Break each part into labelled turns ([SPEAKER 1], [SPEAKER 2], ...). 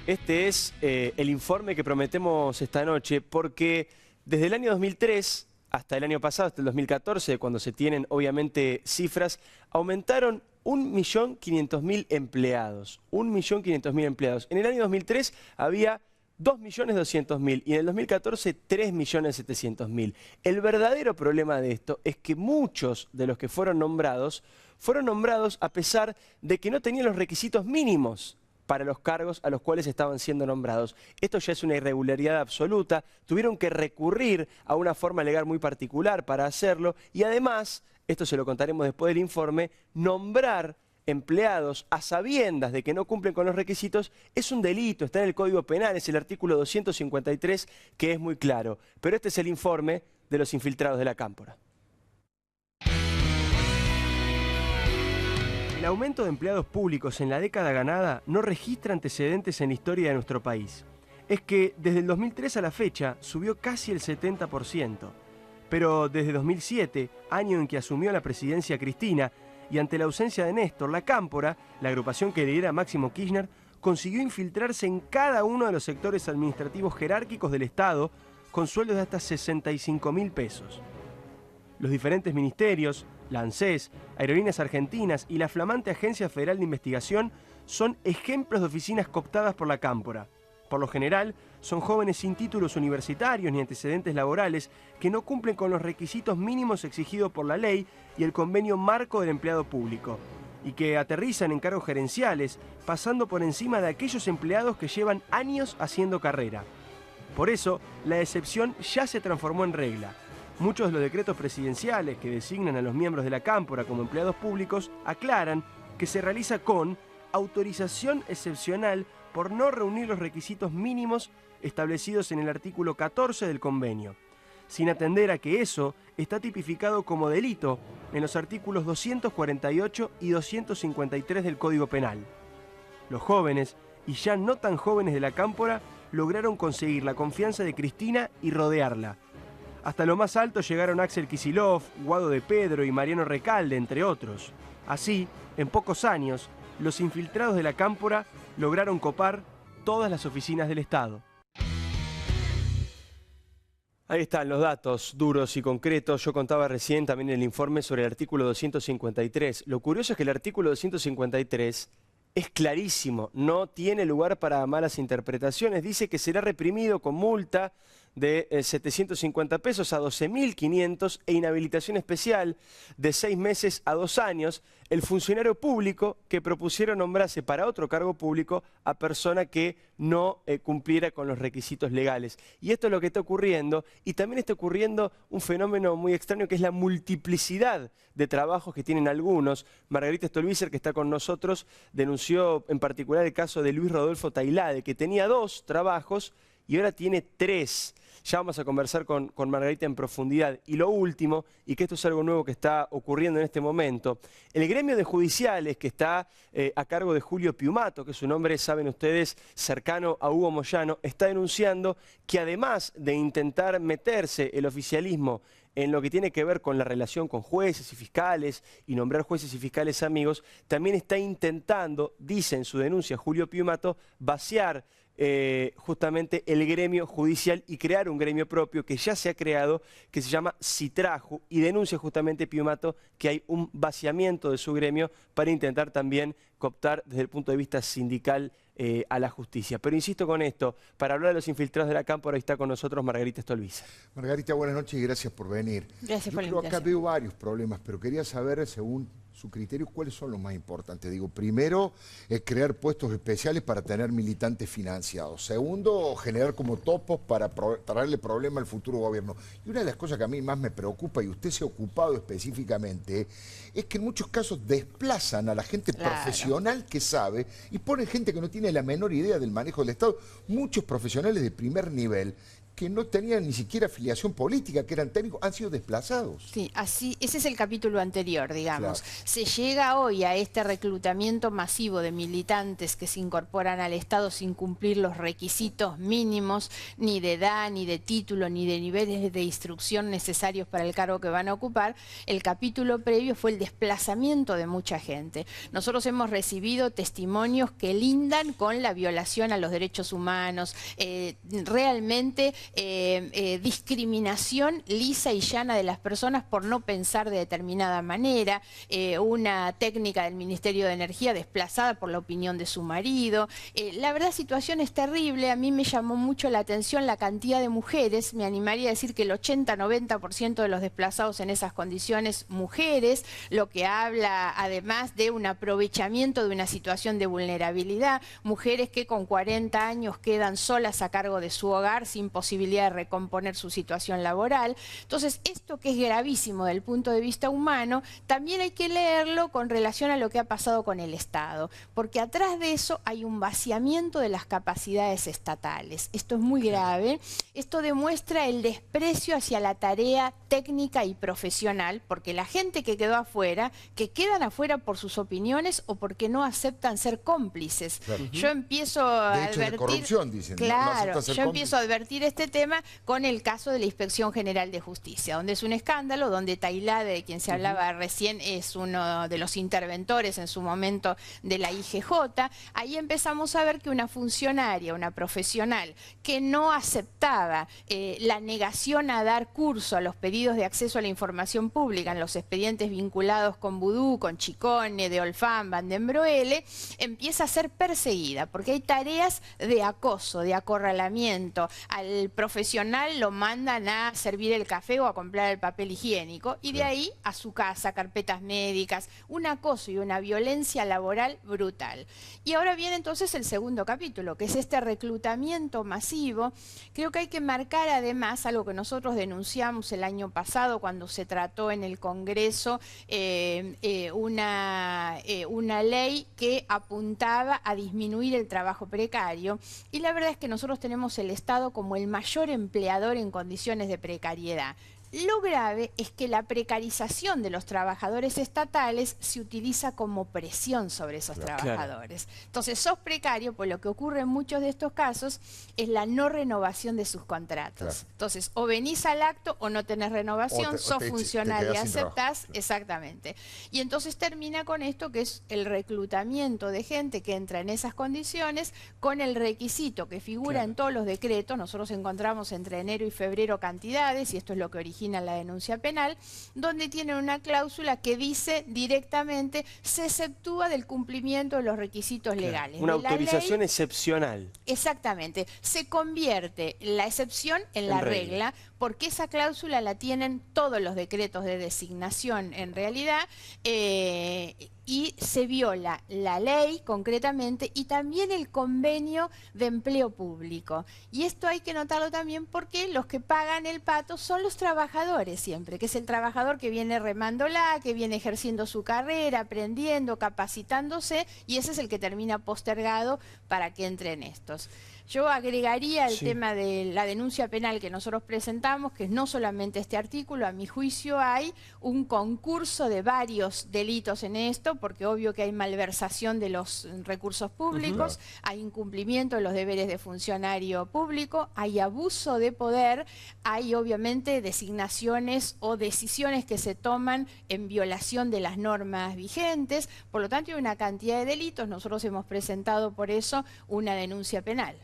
[SPEAKER 1] Este es el informe que prometemos esta noche, porque desde el año 2003 hasta el año pasado, hasta el 2014, cuando se tienen obviamente cifras, aumentaron 1.500.000 empleados. 1.500.000 empleados. En el año 2003 había 2.200.000 y en el 2014 3.700.000. El verdadero problema de esto es que muchos de los que fueron nombrados a pesar de que no tenían los requisitos mínimos para los cargos a los cuales estaban siendo nombrados. Esto ya es una irregularidad absoluta, tuvieron que recurrir a una forma legal muy particular para hacerlo y además, esto se lo contaremos después del informe, nombrar empleados a sabiendas de que no cumplen con los requisitos es un delito, está en el Código Penal, es el artículo 253 que es muy claro. Pero este es el informe de los infiltrados de la Cámpora. El aumento de empleados públicos en la década ganada no registra antecedentes en la historia de nuestro país. Es que desde el 2003 a la fecha subió casi el 70%. Pero desde 2007, año en que asumió la presidencia Cristina, y ante la ausencia de Néstor, la Cámpora, la agrupación que lidera Máximo Kirchner, consiguió infiltrarse en cada uno de los sectores administrativos jerárquicos del Estado con sueldos de hasta 65.000 pesos. Los diferentes ministerios, la ANSES, Aerolíneas Argentinas y la flamante Agencia Federal de Investigación son ejemplos de oficinas cooptadas por la Cámpora. Por lo general, son jóvenes sin títulos universitarios ni antecedentes laborales que no cumplen con los requisitos mínimos exigidos por la ley y el convenio marco del empleado público, y que aterrizan en cargos gerenciales, pasando por encima de aquellos empleados que llevan años haciendo carrera. Por eso, la excepción ya se transformó en regla. Muchos de los decretos presidenciales que designan a los miembros de la Cámpora como empleados públicos aclaran que se realiza con autorización excepcional por no reunir los requisitos mínimos establecidos en el artículo 14 del convenio, sin atender a que eso está tipificado como delito en los artículos 248 y 253 del Código Penal. Los jóvenes, y ya no tan jóvenes de la Cámpora, lograron conseguir la confianza de Cristina y rodearla. Hasta lo más alto llegaron Axel Kicillof, Guado de Pedro y Mariano Recalde, entre otros. Así, en pocos años, los infiltrados de la Cámpora lograron copar todas las oficinas del Estado. Ahí están los datos duros y concretos. Yo contaba recién también en el informe sobre el artículo 253. Lo curioso es que el artículo 253 es clarísimo, no tiene lugar para malas interpretaciones. Dice que será reprimido con multa de 750 pesos a 12.500 e inhabilitación especial de 6 meses a 2 años el funcionario público que propusiera nombrarse para otro cargo público a persona que no cumpliera con los requisitos legales. Y esto es lo que está ocurriendo, y también está ocurriendo un fenómeno muy extraño que es la multiplicidad de trabajos que tienen algunos. Margarita Stolbizer, que está con nosotros, denunció en particular el caso de Luis Rodolfo Tailade, que tenía 2 trabajos y ahora tiene 3. Ya vamos a conversar con Margarita en profundidad. Y lo último, y que esto es algo nuevo que está ocurriendo en este momento, el gremio de judiciales que está a cargo de Julio Piumato, que es un hombre, saben ustedes, cercano a Hugo Moyano, está denunciando que además de intentar meterse el oficialismo en lo que tiene que ver con la relación con jueces y fiscales y nombrar jueces y fiscales amigos, también está intentando, dice en su denuncia Julio Piumato, vaciar justamente el gremio judicial y crear un gremio propio que ya se ha creado, que se llama Citraju, y denuncia justamente Piumato que hay un vaciamiento de su gremio para intentar también cooptar desde el punto de vista sindical a la justicia. Pero insisto con esto, para hablar de los infiltrados de la Cámpora, está con nosotros Margarita Stolbizer.
[SPEAKER 2] Margarita, buenas noches y gracias por venir.
[SPEAKER 3] Gracias por la invitación.
[SPEAKER 2] Acá veo varios problemas, pero quería saber, según su criterio, cuáles son los más importantes. Digo, primero, es crear puestos especiales para tener militantes financiados. Segundo, generar como topos para traerle problema al futuro gobierno. Y una de las cosas que a mí más me preocupa, y usted se ha ocupado específicamente, es que en muchos casos desplazan a la gente profesional que sabe y ponen gente que no tiene la menor idea del manejo del Estado. Muchos profesionales de primer nivel que no tenían ni siquiera afiliación política, que eran técnicos, han sido desplazados.
[SPEAKER 3] Sí, así, ese es el capítulo anterior, digamos.
[SPEAKER 2] Claro.
[SPEAKER 3] Se llega hoy a este reclutamiento masivo de militantes que se incorporan al Estado sin cumplir los requisitos mínimos, ni de edad, ni de título, ni de niveles de instrucción necesarios para el cargo que van a ocupar. El capítulo previo fue el desplazamiento de mucha gente. Nosotros hemos recibido testimonios que lindan con la violación a los derechos humanos, realmente discriminación lisa y llana de las personas por no pensar de determinada manera, una técnica del Ministerio de Energía desplazada por la opinión de su marido. La verdad, situación es terrible. A mí me llamó mucho la atención la cantidad de mujeres, me animaría a decir que el 80-90% de los desplazados en esas condiciones, mujeres, lo que habla además de un aprovechamiento de una situación de vulnerabilidad, mujeres que con 40 años quedan solas a cargo de su hogar sin posibilidad de recomponer su situación laboral. Entonces, esto que es gravísimo desde el punto de vista humano, también hay que leerlo con relación a lo que ha pasado con el Estado, porque atrás de eso hay un vaciamiento de las capacidades estatales. Esto es muy grave. Esto demuestra el desprecio hacia la tarea técnica y profesional, porque la gente que quedó afuera, que quedan afuera por sus opiniones o porque no aceptan ser cómplices. Claro. Yo empiezo a advertir...
[SPEAKER 2] de corrupción, dicen.
[SPEAKER 3] Claro,
[SPEAKER 2] no
[SPEAKER 3] yo empiezo a advertir este tema con el caso de la Inspección General de Justicia, donde es un escándalo, donde Tailade, de quien se hablaba recién, es uno de los interventores en su momento de la IGJ. Ahí empezamos a ver que una funcionaria, una profesional, que no aceptaba la negación a dar curso a los pedidos de acceso a la información pública en los expedientes vinculados con Vudú, con Chicone, de Olfán, Van den Broele, empieza a ser perseguida, porque hay tareas de acoso, de acorralamiento. Al profesional lo mandan a servir el café o a comprar el papel higiénico, y de ahí a su casa, carpetas médicas, un acoso y una violencia laboral brutal. Y ahora viene entonces el segundo capítulo, que es este reclutamiento masivo. Creo que hay que marcar además algo que nosotros denunciamos el año pasado cuando se trató en el Congreso una ley que apuntaba a disminuir el trabajo precario, y la verdad es que nosotros tenemos el Estado como el mayor empleador en condiciones de precariedad. Lo grave es que la precarización de los trabajadores estatales se utiliza como presión sobre esos trabajadores. Entonces, sos precario, pues lo que ocurre en muchos de estos casos es la no renovación de sus contratos. Entonces, o venís al acto o no tenés renovación, sos funcionario y aceptás, exactamente. Y entonces termina con esto, que es el reclutamiento de gente que entra en esas condiciones con el requisito que figura en todos los decretos. Nosotros encontramos entre enero y febrero cantidades, y esto es lo que origina la denuncia penal, donde tienen una cláusula que dice directamente se exceptúa del cumplimiento de los requisitos legales.
[SPEAKER 1] Una autorización excepcional.
[SPEAKER 3] Exactamente. Se convierte la excepción en la regla, porque esa cláusula la tienen todos los decretos de designación en realidad, y se viola la ley concretamente y también el convenio de empleo público. Y esto hay que notarlo también porque los que pagan el pato son los trabajadores siempre, que es el trabajador que viene remándola, que viene ejerciendo su carrera, aprendiendo, capacitándose, y ese es el que termina postergado para que entren estos. Yo agregaría el tema de la denuncia penal que nosotros presentamos, que es no solamente este artículo. A mi juicio hay un concurso de varios delitos en esto, porque obvio que hay malversación de los recursos públicos, hay incumplimiento de los deberes de funcionario público, hay abuso de poder, hay obviamente designaciones o decisiones que se toman en violación de las normas vigentes. Por lo tanto, hay una cantidad de delitos. Nosotros hemos presentado por eso una denuncia penal.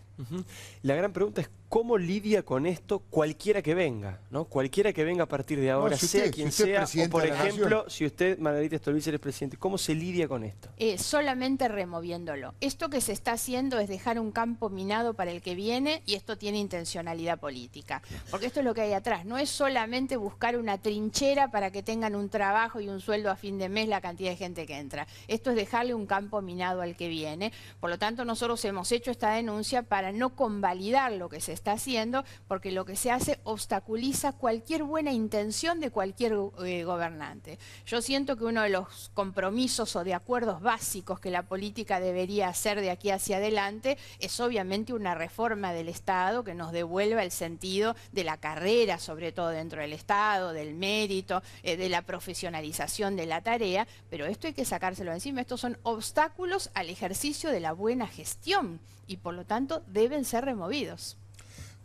[SPEAKER 1] La gran pregunta es cómo lidia con esto cualquiera que venga, ¿no? Cualquiera que venga a partir de ahora, sea quien sea, o por ejemplo, si usted, Margarita Stolbizer, es presidente, ¿cómo se lidia con esto?
[SPEAKER 3] Solamente removiéndolo. Esto que se está haciendo es dejar un campo minado para el que viene, y esto tiene intencionalidad política. Porque esto es lo que hay atrás. No es solamente buscar una trinchera para que tengan un trabajo y un sueldo a fin de mes la cantidad de gente que entra. Esto es dejarle un campo minado al que viene. Por lo tanto, nosotros hemos hecho esta denuncia para no convalidar lo que se está haciendo, porque lo que se hace obstaculiza cualquier buena intención de cualquier gobernante. Yo siento que uno de los compromisos o de acuerdos básicos que la política debería hacer de aquí hacia adelante es obviamente una reforma del Estado que nos devuelva el sentido de la carrera, sobre todo dentro del Estado, del mérito, de la profesionalización de la tarea, pero esto hay que sacárselo encima. Estos son obstáculos al ejercicio de la buena gestión y por lo tanto deben ser removidos.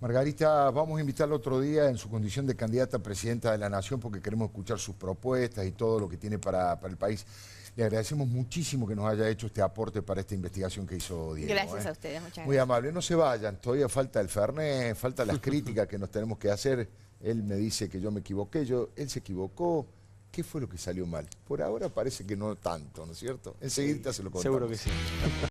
[SPEAKER 2] Margarita, vamos a invitarla otro día en su condición de candidata a presidenta de la Nación porque queremos escuchar sus propuestas y todo lo que tiene para el país. Le agradecemos muchísimo que nos haya hecho este aporte para esta investigación que hizo Diego.
[SPEAKER 3] Gracias a ustedes, muchas gracias.
[SPEAKER 2] Muy amable, no se vayan, todavía falta el Fernet, falta las críticas que nos tenemos que hacer. Él me dice que yo me equivoqué, él se equivocó. ¿Qué fue lo que salió mal? Por ahora parece que no tanto, ¿no es cierto? Enseguida se lo contamos.
[SPEAKER 1] Seguro que sí.